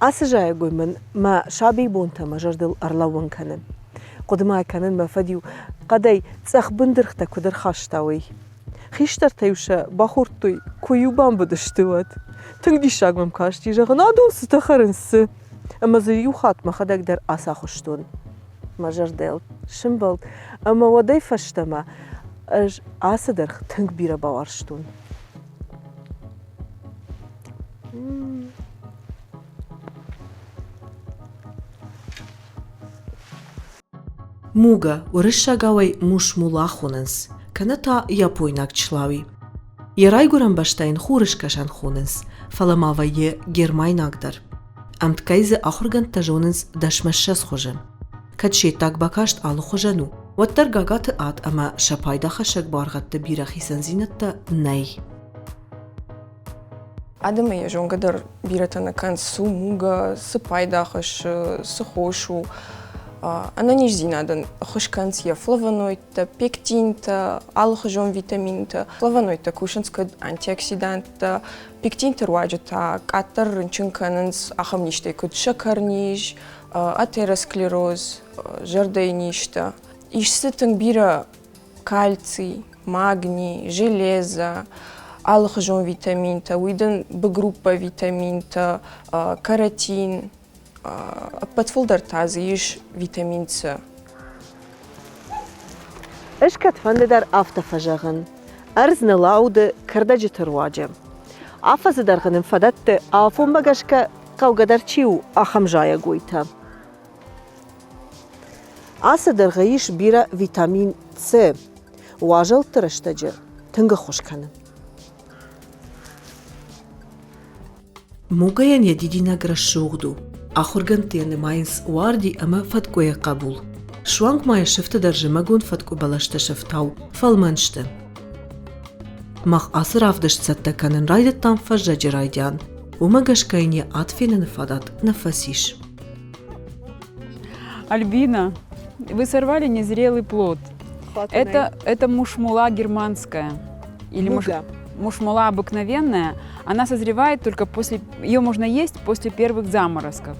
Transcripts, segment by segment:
أسجاي قوي من ما شابي بونتا ما جردل أرلاون كنن قدما كنن ما فديو قدي تسخ بندرختا كدر خاشتاوي خيشتر تيوشا باخورتوي كويوبان بدشتوات تنقدي شاق ممكاشتي جغنا دون ستخرنس أما زيو خات ما خدك در أسا خشتون ما جردل شنبل أما ودي فشتما أج آسدرخ تنق بيرا باورشتون موغا ورشا قاوي موش ملاخوننس كانتا يابويناك تشلاوي يراي قران باشتاين خورش كاشان خوننس فالماوي جيرمايناك در أمت كايزة أخرغن تجوننس داشمشش خوجن كتشي تاك باكاشت آلو خوجنو والترقاقات آت أما شاپايدا خشك بارغت تبيرا خيسن زينتا ناي Adama je žongadar birata na kan su muga, su pajdahaš, su hošu. Ana niš zinadan, hoš kancija flavonoita, pektinta, alhožon vitaminta, flavonoita kušanska antioxidanta, pektinta ruađata, katar rânčânkanans, aham niște kod šakarniž, ateroskleroz, žardai ništa. Išsitang bira kalcij, magni, železa, alhožon vitaminta, uidan B-grupa vitaminta, karatin, بتفضل تعزيش فيتامين C. إيش كتفند در آفت فجاغن أرز نلاود كردج ترواجم آفز در غنم فدت آفون بگش که قو قدر چیو آخم جایا گویتا آس در غیش بیره ویتامین C واجل ترشتجه تنگ خوش کنم موغيان يديدينا قرشوغدو آخرگن تیان ماینس واردی اما فتکوی قبول. شوانگ مای شفت در جمعون فتکو بلشت شفتاو فالمنشته. مخ آسر آفدشت سته کنن رایدت تام فجج رایدیان و مگش کینی عطفین نفادات نفسیش. Альбина, вы сорвали незрелый плод. Это мушмула германская. Или мушмула обыкновенная. Она созревает только после... Ее можно есть после первых заморозков.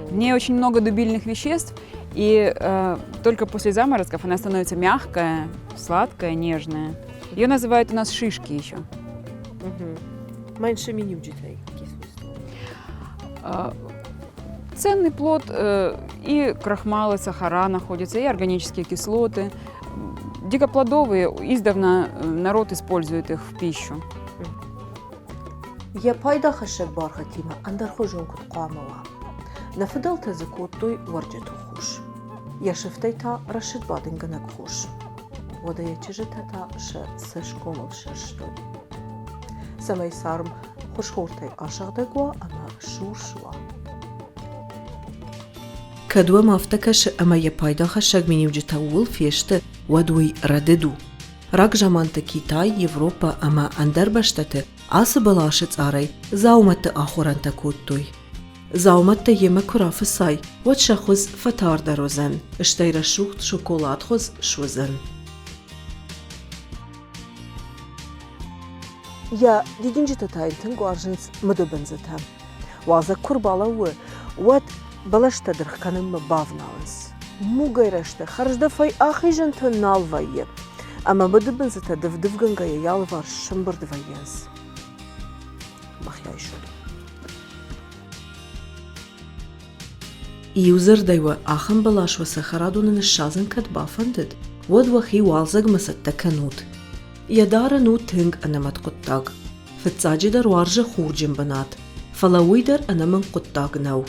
В ней очень много дубильных веществ, и только после заморозков она становится мягкая, сладкая, нежная. Ее называют у нас шишки еще. Меньше меню детей. Ценный плод, и крахмалы, сахара находятся, и органические кислоты. Дикоплодовые, издавна народ использует их в пищу. يا بايدا خشك بارختيما أندر خوجون كت قاموا نفضل تزكوتوي ورجتو خوش يا شفتيتا رشد بادن جنك خوش ودا يتجتتا سشكومل ششتو سماي سارم خوش خورتي عاشق دقوا أما شور شوا كدوا ما افتكش أما يا بايدا خشك من يوجتا وول فيشت ودوي رددو راك جامانت كيتاي يوروبا أما أندر بشتت آس بلاشت آري زاومت آخوران تكوتوي زاومت يما كراف الساي وتشخص فتار دروزن اشتير شوخت شوكولات خوز شوزن يا ديدنجي تتاين تنقو أرجنس مدو بنزتها وازا كربالا وات بلشت درخ كانم بافنالنس مو غيرشت خرج دفاي آخي جنتن نالفاي أما بدو بنزتها دف غنغايا يالفار شمبر دفايانس مخيايشو يوزر دايوا آخن بلاش وسخرادون الشازن كد بافندد ود وخي والزق مسد كنوت يدار نوت تنگ أنا مت قطاق فتساجي در وارج خور جنبنات فلاوي در أنا من قطاق نو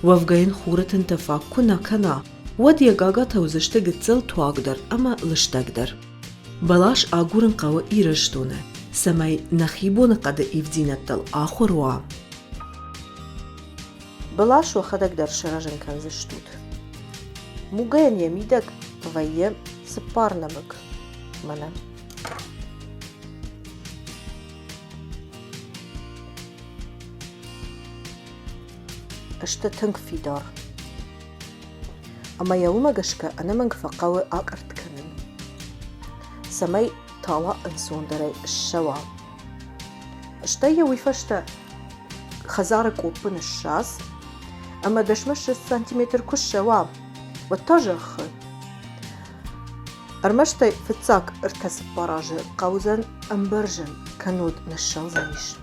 وفقين خورة انتفاق كنا كنا ود يقاقا توزشت قتزل تواقدر أما لشتاقدر بلاش آقورن قاوة إيرشتونه سماي نخيبون قد إفدينة الآخر وا بلاش وخدك در شراجن كان زشتود موغين يميدك ويا سبارنمك منا اشتتنك في دار أما يوم قشكا أنا منك فقاوة آكرت كنن سماي طالا انسون دري الشوا اشتايا ويفشتا خزارك وبن الشاس أما دشمش 6 سنتيمتر كشة واب والتجخ أرمشتي فتساك ارتسب براجة قوزن أمبرجن كنود نشال زنيش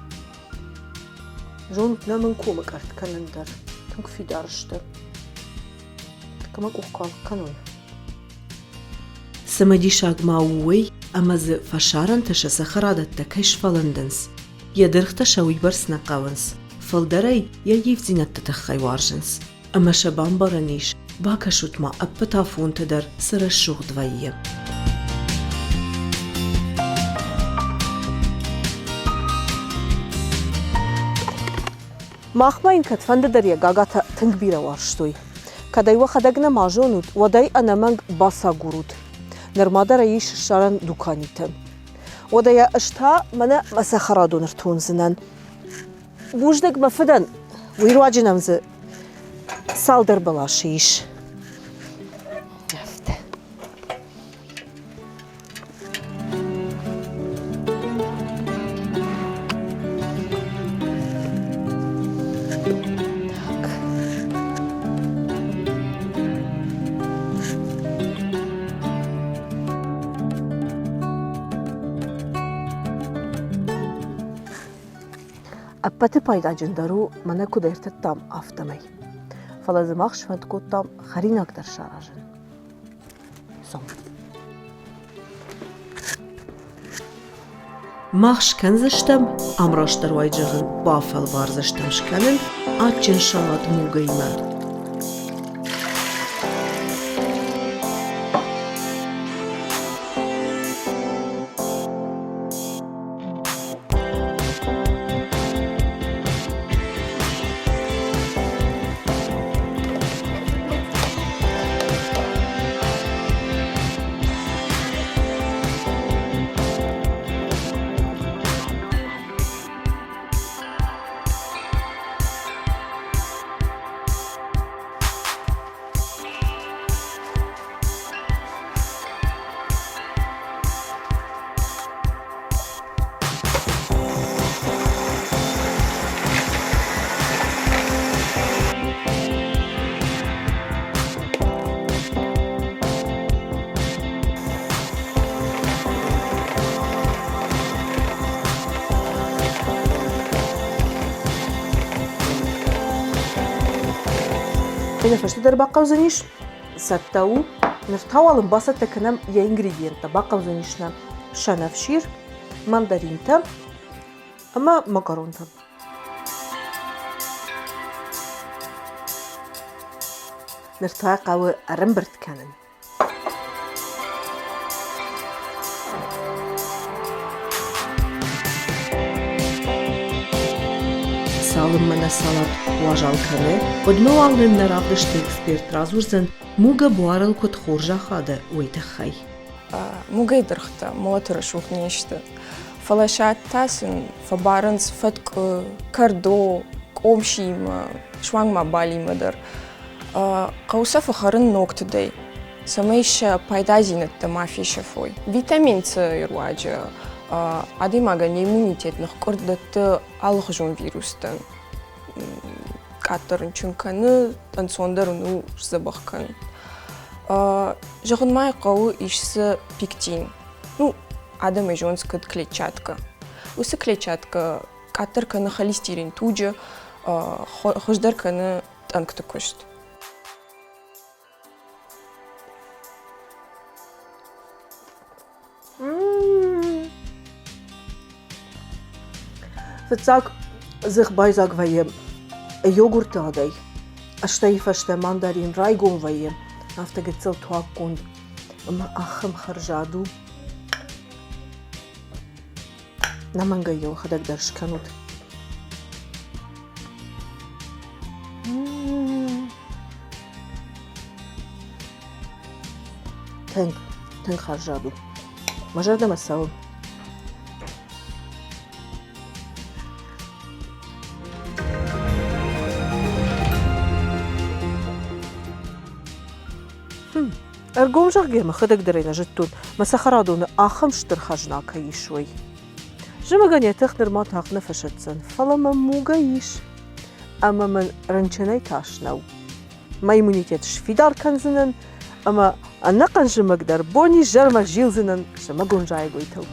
جون نمن كومك أرت كالندر تنك في دارشته كما قال كانون سمدي شاق ماوي أما ز فشارن تشس خرادت تكيش فلندنس يدرخت شوي برسنا قاونس فالدري يجيف زينت تتخي وارجنس أما شبان برانيش باكشوت ما أبتافون تدر سر الشوق دوية ماخمين كتفند دريا غاغاتا تنكبيرا وارشتوي كداي وخدقنا ماجونوت وداي أنا منغ باسا غورود نرمادا رئيش شارن دوكانيتم ودايا اشتا منا مسخرادو نرتون زنان بوجدك مفدن ويرواجي نمز سالدر بلاشيش أبتي بايدا جندرو منا كوديرت التام أفتمي فلازم أخش فندكو التام خرين أقدر شاراجن صم ماخش كنزشتم أمراشتر وايجغن بافل وارزشتم شكنن أتشن شالات موغيمة إذا فشت در باقة وزنيش ستاو نرتاول انبسط تكنم يا إنجريدينت باقة وزنيشنا شنفشير ماندارينتا أما مكرونتا نرتاق قوي أرمبرت كانن سالم من السلطة واجال كنه ودموال من نرابدش تكسبيرت رازورزن موغا بوارل كت خورجا خاده ويتخي موغا يدرختا موتر شوك نيشتا فلاشات تاسن فبارنس فتك كاردو قومشيما شوانگ ما بالي مدر قوسا فخرن نوكت داي سميش بايدازين التمافي شفوي فيتامين س يرواجه عادي ماغاني иммунитет нахкордат алхжон вирустан катерн чунканы тансондерну забахкан жагынмай кау ишсе пектин ну адам ежонская клетчатка усы клетчатка катерка на холестерин туджа хождарка на танктыкошт فتساق زخ بايزاق ويا يوغورت هذاي اشتاي فشتا ماندارين رايغون ويا نافتا قتل تواقون اما اخم خرجادو نمانغا يو خدك درش كانوت تنك خرجادو مجرد ما ساوم أرجوم جرجي ما خدك درينا جتون مسخرادون آخم شتر خجنا كيش وي جمع جنيا تخنر ما تاق نفشت سن فلا ما مو جيش أما من رنشناي تاشنو ما يمونيتيت شفيدار كنزنن أما النقن جمقدر بوني جرما جيلزنن شما قنجاي قويتو